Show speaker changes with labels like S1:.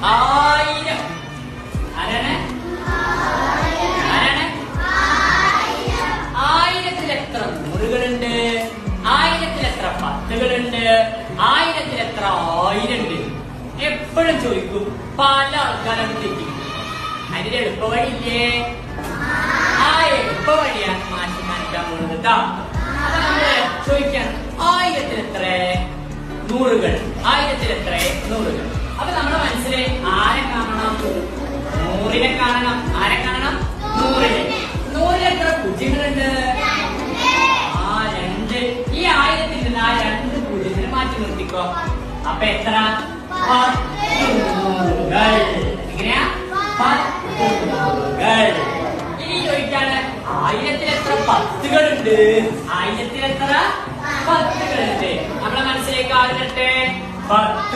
S1: ആയിരം. ആരാണ്? ആരാണ്? ആയിരത്തിൽ എത്ര നൂറുകളുണ്ട്? ആയിരത്തിൽ എത്ര പത്തുകളുണ്ട്? ആയിരത്തിൽ എത്ര ആയിരം ഉണ്ട്? എപ്പോഴും ചോദിക്കും. പല ആൾക്കാരും തെറ്റിക്കും. അതിന്റെ എളുപ്പ വഴിയില്ലേ? ആ എളുപ്പ വഴിയാണ് മാറ്റി കാണിക്കാൻ പോകുന്നത് കേട്ടോ. അപ്പൊ നമ്മള് ചോദിക്കാണ് ആയിരത്തിൽ എത്ര നൂറുകൾ? ആയിരത്തിൽ എത്ര നൂറുകൾ? അപ്പൊ നമ്മുടെ മനസ്സിലെ ആരെ കാണണം? നൂറിനെ കാണണം. ആരെ കാണണം? നൂറിനെ. നൂറിൽ എത്ര പൂജ്യങ്ങളുണ്ട്? ആ രണ്ട്. ഈ ആയിരത്തിൽ നിന്ന് ആ രണ്ട് പൂജ്യത്തിന് മാറ്റി നിർത്തിക്കോ. അപ്പൊ എത്ര? 10 നൂറുകൾ. എങ്ങനെയാ? 10 നൂറുകൾ. ഇനി ചോദിക്കാണ് ആയിരത്തിൽ എത്ര പത്തുകളുണ്ട്? ആയിരത്തിൽ എത്ര പത്തുകളുണ്ട്? നമ്മളെ മനസ്സിലേക്ക് ആദ്യത്തെ 10.